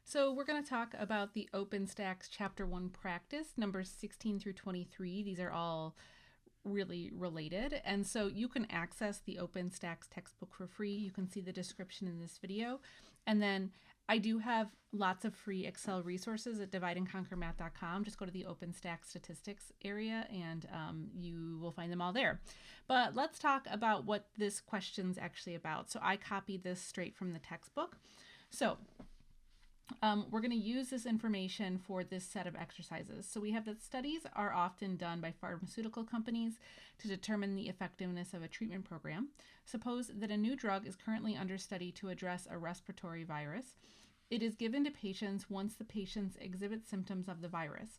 So we're going to talk about the OpenStax Chapter 1 practice, numbers 16 through 23. These are all really related. And so you can access the OpenStax textbook for free. You can see the description in this video. And then I do have lots of free Excel resources at divideandconquermath.com. Just go to the OpenStax Statistics area and you will find them all there. But let's talk about what this question's actually about. So I copied this straight from the textbook. So we're going to use this information for this set of exercises. So we have that studies are often done by pharmaceutical companies to determine the effectiveness of a treatment program. Suppose that a new drug is currently under study to address a respiratory virus. It is given to patients once the patients exhibit symptoms of the virus.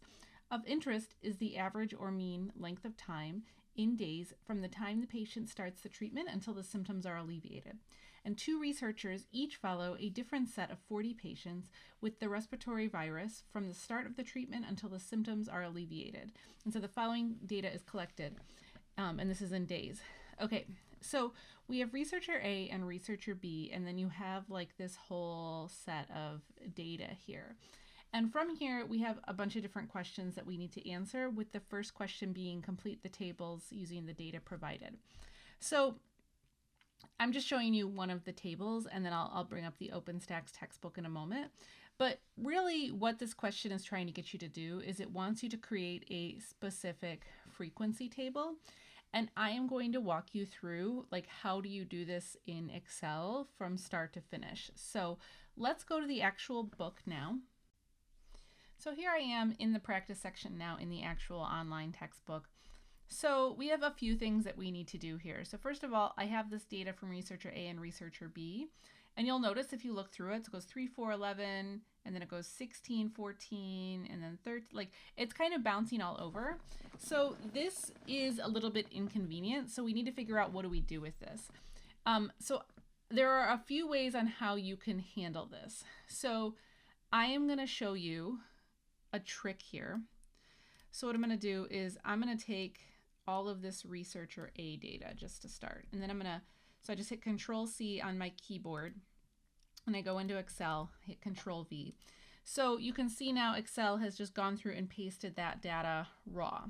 Of interest is the average or mean length of time in days from the time the patient starts the treatment until the symptoms are alleviated. And two researchers each follow a different set of 40 patients with the respiratory virus from the start of the treatment until the symptoms are alleviated. And so the following data is collected, and this is in days. Okay, so we have researcher A and researcher B, and then you have like this whole set of data here. And from here, we have a bunch of different questions that we need to answer, with the first question being complete the tables using the data provided. So I'm just showing you one of the tables, and then I'll bring up the OpenStax textbook in a moment. But really what this question is trying to get you to do is it wants you to create a specific frequency table. And I am going to walk you through like how do you do this in Excel from start to finish. So let's go to the actual book now. So here I am in the practice section now in the actual online textbook. So we have a few things that we need to do here. So first of all, I have this data from researcher A and researcher B. And you'll notice if you look through it, so it goes 3, 4, 11, and then it goes 16, 14, and then 13. Like it's kind of bouncing all over. So this is a little bit inconvenient. So we need to figure out what do we do with this. So there are a few ways on how you can handle this. So I am going to show you a trick here. So what I'm going to do is I'm going to take all of this researcher A data just to start. And then so I just hit Control C on my keyboard and I go into Excel, hit Control V. So you can see now Excel has just gone through and pasted that data raw.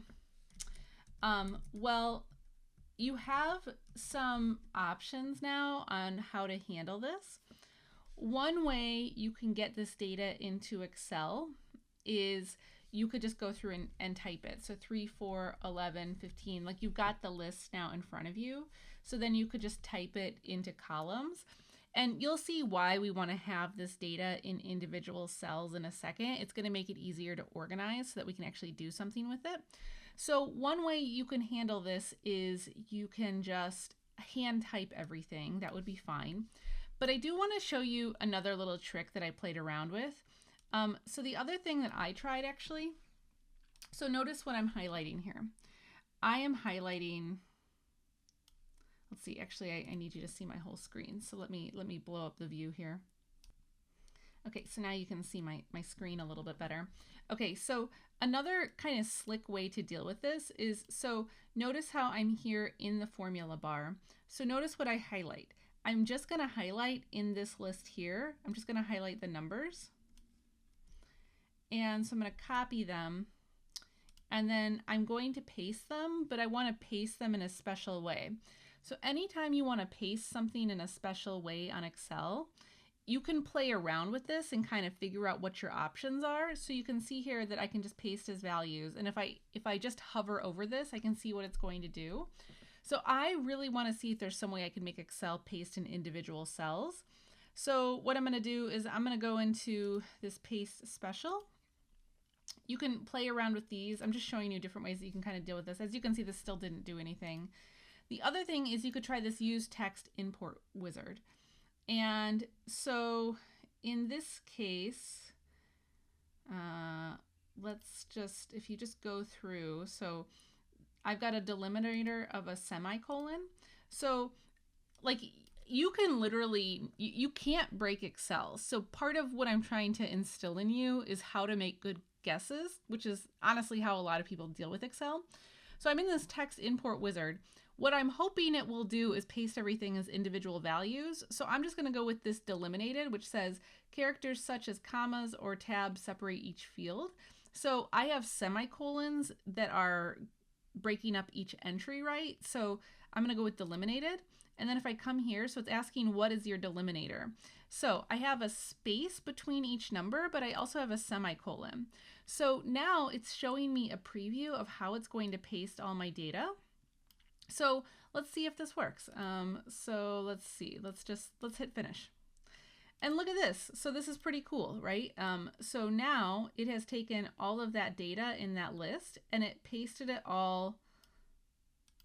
Well, you have some options now on how to handle this. One way you can get this data into Excel is you could just go through and type it. So 3, 4, 11, 15, like you've got the list now in front of you. So then you could just type it into columns. And you'll see why we want to have this data in individual cells in a second. It's going to make it easier to organize so that we can actually do something with it. So one way you can handle this is you can just hand type everything. That would be fine. But I do want to show you another little trick that I played around with. So the other thing that I tried actually, so notice what I'm highlighting here. I am highlighting, let's see, actually I need you to see my whole screen. So let me blow up the view here. Okay, so now you can see my screen a little bit better. Okay, so another kind of slick way to deal with this is, so notice how I'm here in the formula bar. So notice what I highlight. I'm just gonna highlight in this list here, I'm just gonna highlight the numbers. And so I'm going to copy them and then I'm going to paste them, but I want to paste them in a special way. So anytime you want to paste something in a special way on Excel, you can play around with this and kind of figure out what your options are. So you can see here that I can just paste as values. And if I just hover over this, I can see what it's going to do. So I really want to see if there's some way I can make Excel paste in individual cells. So what I'm going to do is I'm going to go into this paste special. You can play around with these. I'm just showing you different ways that you can kind of deal with this. As you can see, this still didn't do anything. The other thing is you could try this use text import wizard. And so in this case, let's just, if you just go through, so I've got a delimiter of a semicolon. So like you can literally, you can't break Excel. So part of what I'm trying to instill in you is how to make good guesses, which is honestly how a lot of people deal with Excel. So I'm in this text import wizard. What I'm hoping it will do is paste everything as individual values. So I'm just going to go with this delimited, which says characters such as commas or tabs separate each field. So I have semicolons that are breaking up each entry, right? So I'm going to go with delimited. And then if I come here, so it's asking what is your delimiter. So I have a space between each number, but I also have a semicolon. So now it's showing me a preview of how it's going to paste all my data. So let's see if this works. So let's see, let's hit finish. And look at this. So this is pretty cool, right? So now it has taken all of that data in that list and it pasted it all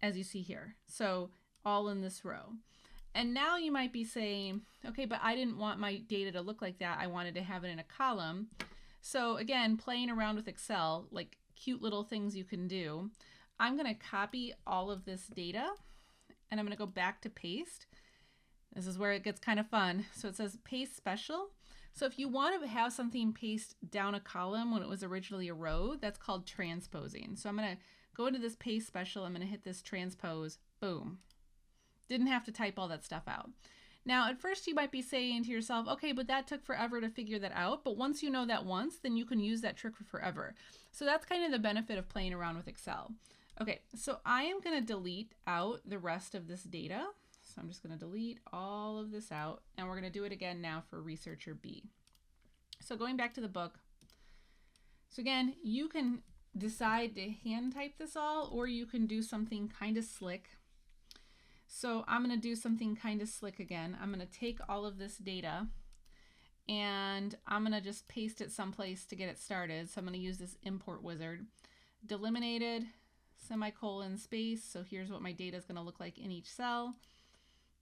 as you see here. So all in this row. And now you might be saying, okay, but I didn't want my data to look like that. I wanted to have it in a column. So again, playing around with Excel, like cute little things you can do. I'm going to copy all of this data and I'm going to go back to paste. This is where it gets kind of fun. So it says paste special. So if you want to have something paste down a column when it was originally a row, that's called transposing. So I'm going to go into this paste special. I'm going to hit this transpose. Boom. Didn't have to type all that stuff out. Now, at first you might be saying to yourself, okay, but that took forever to figure that out. But once you know that once, then you can use that trick for forever. So that's kind of the benefit of playing around with Excel. Okay, so I am going to delete out the rest of this data. So I'm just going to delete all of this out. And we're going to do it again now for researcher B. So going back to the book. So again, you can decide to hand type this all, or you can do something kind of slick. So I'm going to do something kind of slick again. I'm going to take all of this data and I'm going to just paste it someplace to get it started. So I'm going to use this import wizard. Delimited, semicolon, space. So here's what my data is going to look like in each cell.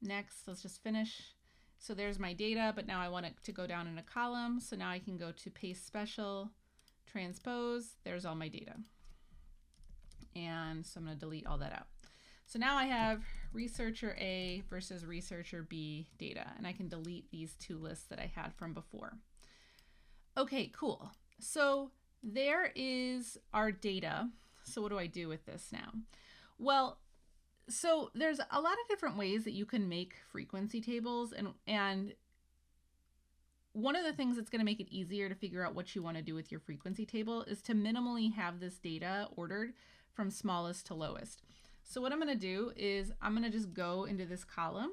Next, let's just finish. So there's my data, but now I want it to go down in a column. So now I can go to paste special, transpose. There's all my data. And so I'm going to delete all that out. So now I have researcher A versus researcher B data, and I can delete these two lists that I had from before. Okay, cool. So there is our data. So what do I do with this now? Well, so there's a lot of different ways that you can make frequency tables, and one of the things that's going to make it easier to figure out what you want to do with your frequency table is to minimally have this data ordered from smallest to lowest. So what I'm going to do is I'm going to just go into this column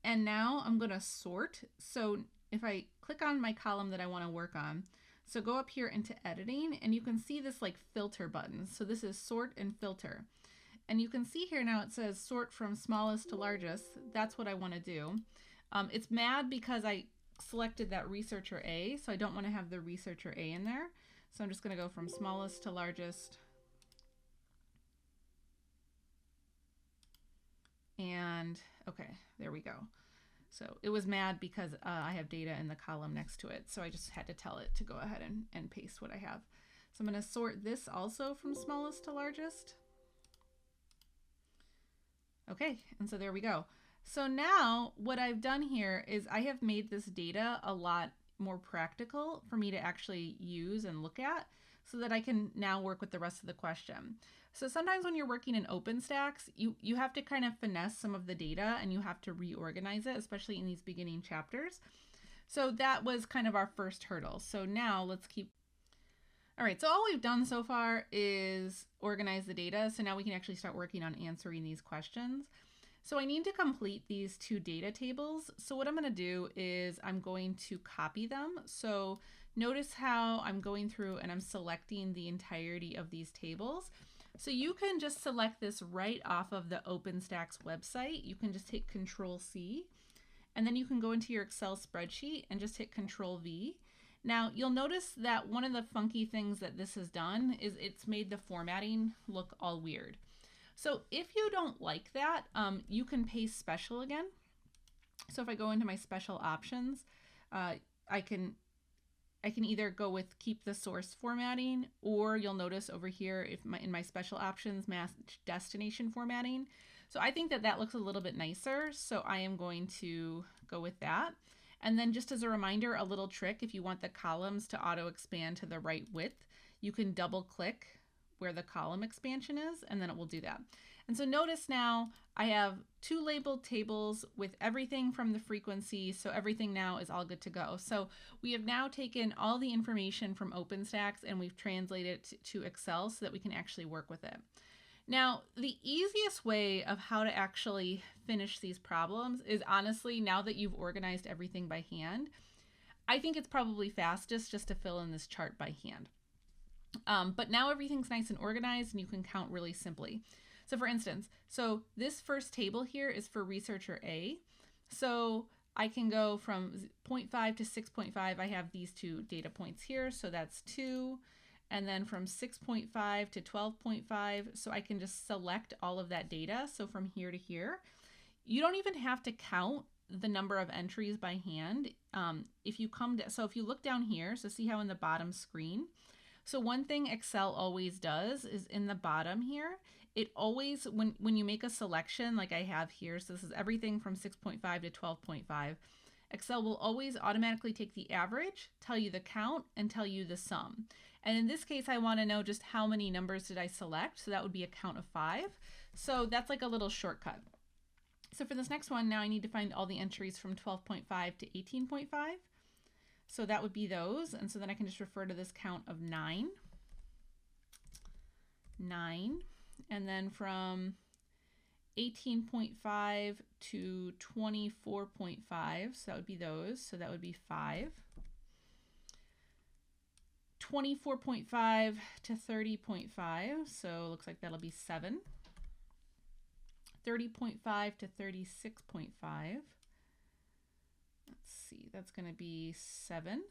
and now I'm going to sort. So if I click on my column that I want to work on, so go up here into editing and you can see this like filter button. So this is sort and filter. And you can see here now it says sort from smallest to largest. That's what I want to do. It's mad because I selected that researcher A, so I don't want to have the researcher A in there. So I'm just going to go from smallest to largest. And okay, there we go. So it was mad because I have data in the column next to it. So I just had to tell it to go ahead and paste what I have. So I'm going to sort this also from smallest to largest. Okay, and so there we go. So now what I've done here is I have made this data a lot more practical for me to actually use and look at so that I can now work with the rest of the question. So sometimes when you're working in OpenStax, you have to kind of finesse some of the data and you have to reorganize it, especially in these beginning chapters. So that was kind of our first hurdle. So now let's keep. All right, so all we've done so far is organize the data. So now we can actually start working on answering these questions. So I need to complete these two data tables. So what I'm going to do is I'm going to copy them. So notice how I'm going through and I'm selecting the entirety of these tables. So you can just select this right off of the OpenStax website. You can just hit Control-C, and then you can go into your Excel spreadsheet and just hit Control-V. Now you'll notice that one of the funky things that this has done is it's made the formatting look all weird. So if you don't like that, you can paste special again. So if I go into my special options, I can either go with keep the source formatting, or you'll notice over here in my special options, match destination formatting. So I think that looks a little bit nicer. So I am going to go with that. And then just as a reminder, a little trick, if you want the columns to auto expand to the right width, you can double click where the column expansion is, and then it will do that. And so notice now I have two labeled tables with everything from the frequency. So everything now is all good to go. So we have now taken all the information from OpenStax and we've translated it to Excel so that we can actually work with it. Now, the easiest way of how to actually finish these problems is honestly, now that you've organized everything by hand, I think it's probably fastest just to fill in this chart by hand. But now everything's nice and organized and you can count really simply. So for instance, so this first table here is for researcher A. So I can go from 0.5 to 6.5. I have these two data points here. So that's 2. And then from 6.5 to 12.5. So I can just select all of that data. So from here to here, you don't even have to count the number of entries by hand. If you look down here, so see how in the bottom screen, so one thing Excel always does is in the bottom here, it always, when you make a selection like I have here, so this is everything from 6.5 to 12.5, Excel will always automatically take the average, tell you the count, and tell you the sum. And in this case, I want to know just how many numbers did I select, so that would be a count of 5. So that's like a little shortcut. So for this next one, now I need to find all the entries from 12.5 to 18.5. So that would be those. And so then I can just refer to this count of 9. And then from 18.5 to 24.5, so that would be those. So that would be 5. 24.5 to 30.5, so it looks like that'll be 7. 30.5 to 36.5. Let's see, that's going to be 7.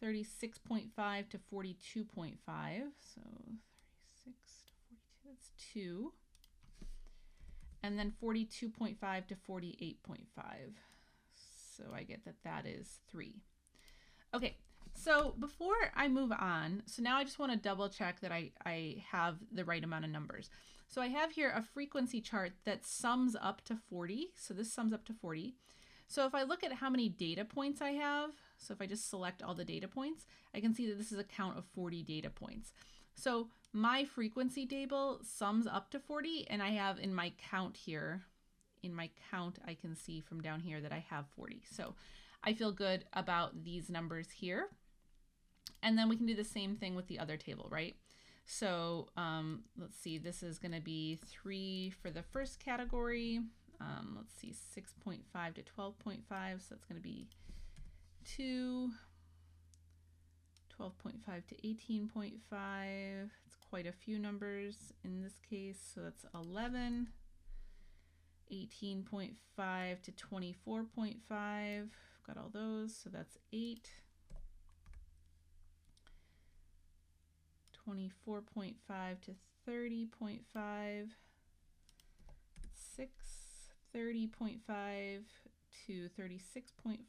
36.5 to 42.5. So 36 to 42, that's 2. And then 42.5 to 48.5. So I get that that is 3. Okay, so before I move on, so now I just want to double check that I have the right amount of numbers. So I have here a frequency chart that sums up to 40. So this sums up to 40. So if I look at how many data points I have, so if I just select all the data points, I can see that this is a count of 40 data points. So my frequency table sums up to 40, and I have in my count here, in my count, I can see from down here that I have 40. So I feel good about these numbers here. And then we can do the same thing with the other table, right? So let's see, this is going to be 3 for the first category. Let's see, 6.5 to 12.5, so that's going to be 2. 12.5 to 18.5, it's quite a few numbers in this case, so that's 11. 18.5 to 24.5, got all those, so that's 8. 24.5 to 30.5, 6. 30.5 to 36.5.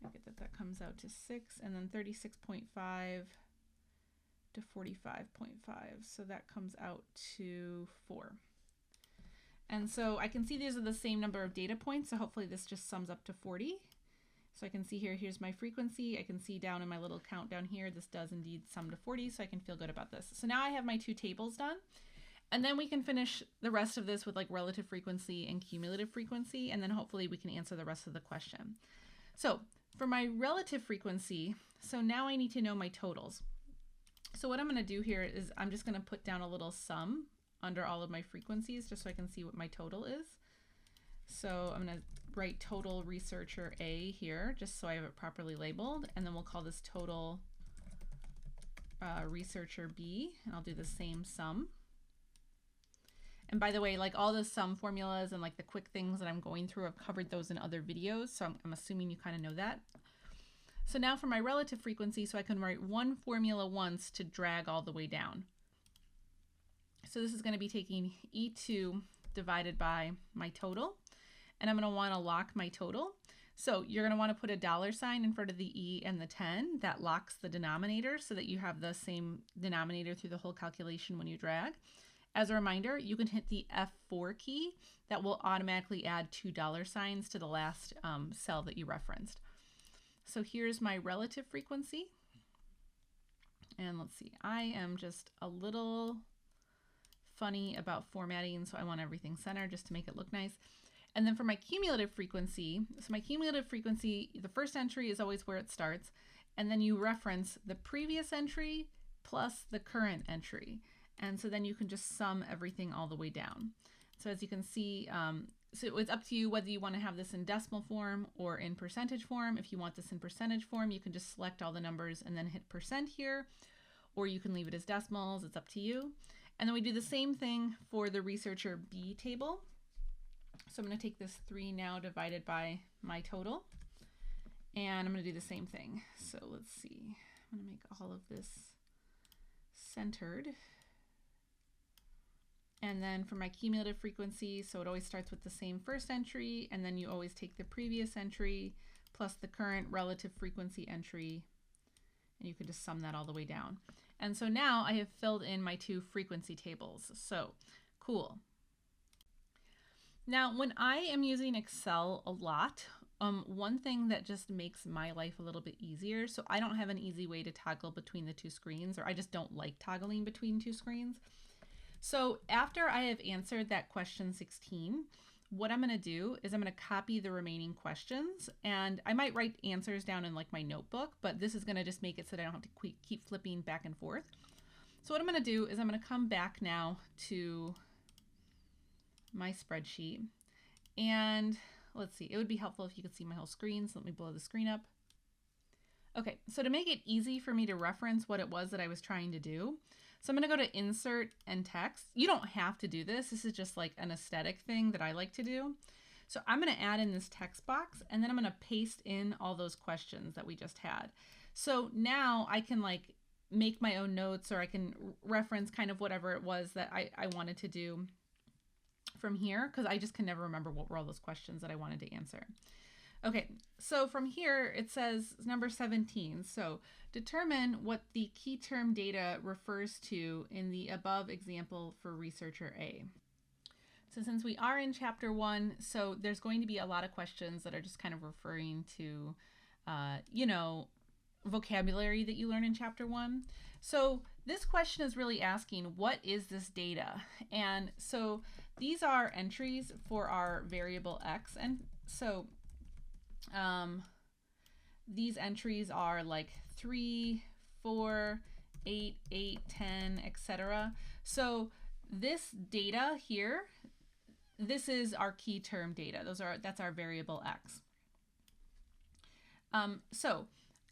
I get that comes out to 6, and then 36.5 to 45.5. So that comes out to 4. And so I can see these are the same number of data points, so hopefully this just sums up to 40. So I can see here, here's my frequency. I can see down in my little count down here, this does indeed sum to 40, so I can feel good about this. So now I have my two tables done. And then we can finish the rest of this with like relative frequency and cumulative frequency, and then hopefully we can answer the rest of the question. So for my relative frequency, so now I need to know my totals. So what I'm going to do here is I'm just going to put down a little sum under all of my frequencies just so I can see what my total is. So I'm going to write total researcher A here just so I have it properly labeled, and then we'll call this total researcher B, and I'll do the same sum. And by the way, like all the sum formulas and like the quick things that I'm going through, I've covered those in other videos, so I'm assuming you kind of know that. So now for my relative frequency, so I can write one formula once to drag all the way down. So this is going to be taking E2 divided by my total, and I'm going to want to lock my total. So you're going to want to put a $sign in front of the E and the 10. That locks the denominator so that you have the same denominator through the whole calculation when you drag. As a reminder, you can hit the F4 key. That will automatically add $2 signs to the last cell that you referenced. So here's my relative frequency. And let's see, I am just a little funny about formatting, so I want everything centered just to make it look nice. And then for my cumulative frequency, so my cumulative frequency, the first entry is always where it starts, and then you reference the previous entry plus the current entry. And so then you can just sum everything all the way down. So as you can see, so it's up to you whether you want to have this in decimal form or in percentage form. If you want this in percentage form, you can just select all the numbers and then hit % here, or you can leave it as decimals. It's up to you. And then we do the same thing for the researcher B table. So I'm going to take this 3 now divided by my total, and I'm going to do the same thing. So let's see, I'm going to make all of this centered. And then for my cumulative frequency, so it always starts with the same first entry, and then you always take the previous entry plus the current relative frequency entry, and you can just sum that all the way down. And so now I have filled in my 2 frequency tables. So cool. Now, when I am using Excel a lot, one thing that just makes my life a little bit easier, so I don't have an easy way to toggle between the 2 screens, or I just don't like toggling between 2 screens. So after I have answered that question 16, what I'm going to do is I'm going to copy the remaining questions, and I might write answers down in like my notebook, but this is going to just make it so that I don't have to keep flipping back and forth. So what I'm going to do is I'm going to come back now to my spreadsheet, and let's see, it would be helpful if you could see my whole screen, so let me blow the screen up. Okay, so to make it easy for me to reference what it was that I was trying to do, so I'm going to go to Insert and Text. You don't have to do this. This is just like an aesthetic thing that I like to do. So I'm going to add in this text box, and then I'm going to paste in all those questions that we just had. So now I can like make my own notes, or I can reference kind of whatever it was that I wanted to do from here, because I just can never remember what were all those questions that I wanted to answer. Okay, so from here it says number 17. So determine what the key term data refers to in the above example for researcher A. So since we are in chapter 1, so there's going to be a lot of questions that are just kind of referring to, you know, vocabulary that you learn in chapter 1. So this question is really asking, what is this data? And so these are entries for our variable X. And so these entries are like 3, 4, 8, 8, 10, etc. So this data here, this is our key term data. That's our variable X. So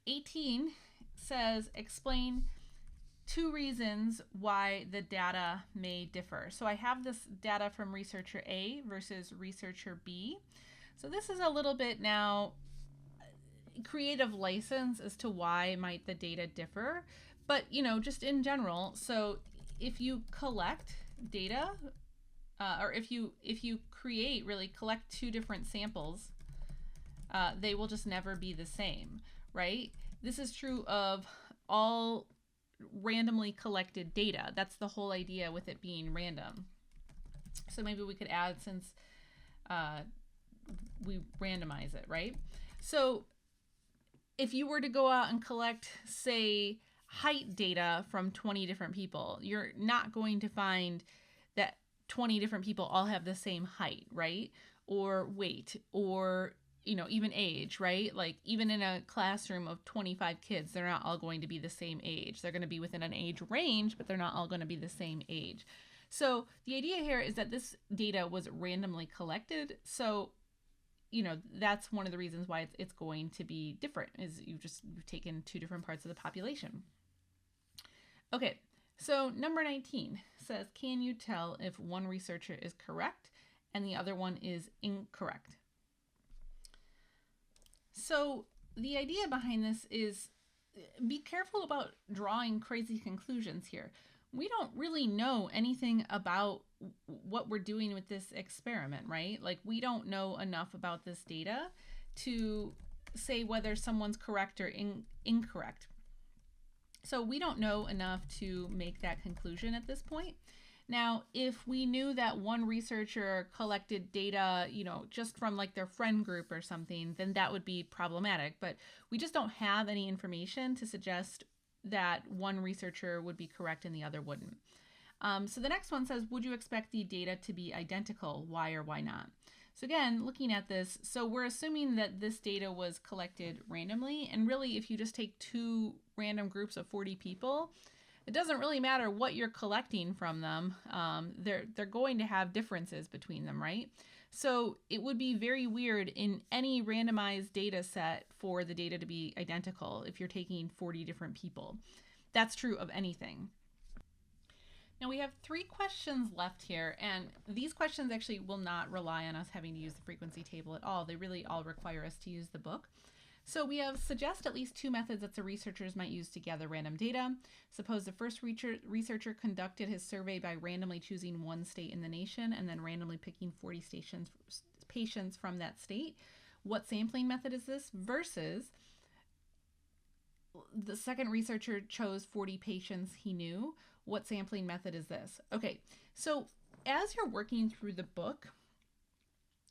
18 says explain 2 reasons why the data may differ. So I have this data from researcher A versus researcher B. So this is a little bit now creative license as to why might the data differ, but you know, just in general. So if you collect data, or if you collect 2 different samples, they will just never be the same, right? This is true of all randomly collected data. That's the whole idea with it being random. So maybe we could add, since we randomize it, right? So if you were to go out and collect, say, height data from 20 different people, you're not going to find that 20 different people all have the same height, right? Or weight, or, you know, even age, right? Like even in a classroom of 25 kids, they're not all going to be the same age. They're going to be within an age range, but they're not all going to be the same age. So the idea here is that this data was randomly collected. So, you know, that's one of the reasons why it's going to be different, is you've taken 2 different parts of the population. Okay, so number 19 says, can you tell if one researcher is correct and the other one is incorrect? So the idea behind this is, be careful about drawing crazy conclusions here. We don't really know anything about what we're doing with this experiment, right? Like we don't know enough about this data to say whether someone's correct or incorrect. So we don't know enough to make that conclusion at this point. Now, if we knew that one researcher collected data, you know, just from like their friend group or something, then that would be problematic. But we just don't have any information to suggest that one researcher would be correct and the other wouldn't. So the next one says, would you expect the data to be identical? Why or why not? So again, looking at this, so we're assuming that this data was collected randomly, and really if you just take two random groups of 40 people, it doesn't really matter what you're collecting from them. They're going to have differences between them, right? So it would be very weird in any randomized data set for the data to be identical if you're taking 40 different people. That's true of anything. Now we have 3 questions left here, and these questions actually will not rely on us having to use the frequency table at all. They really all require us to use the book. So we have suggest at least 2 methods that the researchers might use to gather random data. Suppose the first researcher conducted his survey by randomly choosing one state in the nation and then randomly picking 40 patients from that state. What sampling method is this? Versus the second researcher chose 40 patients he knew. What sampling method is this? Okay, so as you're working through the book,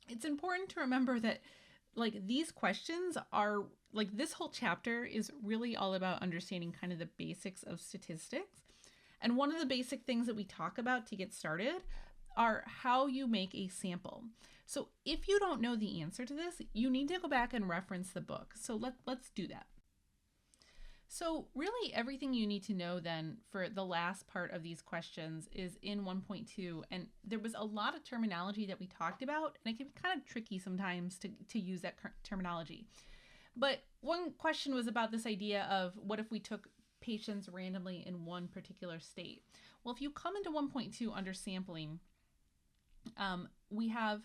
it's important to remember that these questions are this whole chapter is really all about understanding kind of the basics of statistics. And one of the basic things that we talk about to get started are how you make a sample. So if you don't know the answer to this, you need to go back and reference the book. So let's do that. So really everything you need to know then for the last part of these questions is in 1.2, and there was a lot of terminology that we talked about, and it can be kind of tricky sometimes to use that terminology. But one question was about this idea of what if we took patients randomly in one particular state? Well, if you come into 1.2 under sampling, we have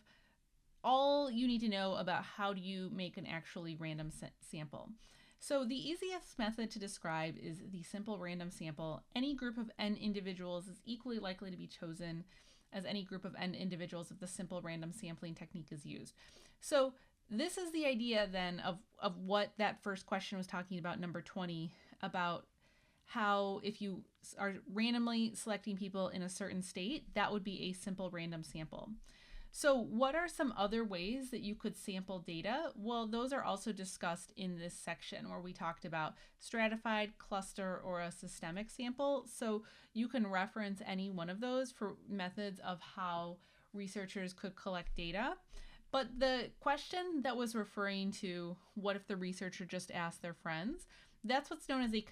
all you need to know about how do you make an actually random sample. So the easiest method to describe is the simple random sample. Any group of n individuals is equally likely to be chosen as any group of n individuals if the simple random sampling technique is used. So this is the idea then of what that first question was talking about, number 20, about how if you are randomly selecting people in a certain state, that would be a simple random sample. So what are some other ways that you could sample data? Well, those are also discussed in this section where we talked about stratified, cluster, or a systemic sample. So you can reference any one of those for methods of how researchers could collect data. But the question that was referring to what if the researcher just asked their friends, that's what's known as a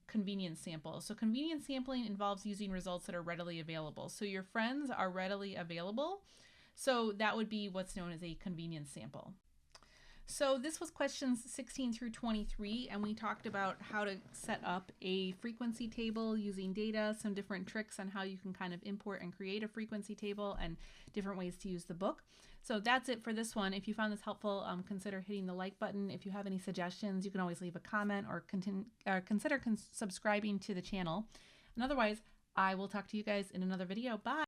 convenience sample. So convenience sampling involves using results that are readily available. So your friends are readily available. So that would be what's known as a convenience sample. So this was questions 16 through 23, and we talked about how to set up a frequency table using data, some different tricks on how you can kind of import and create a frequency table, and different ways to use the book. So that's it for this one. If you found this helpful, consider hitting the like button. If you have any suggestions, you can always leave a comment or consider subscribing to the channel. And otherwise, I will talk to you guys in another video. Bye!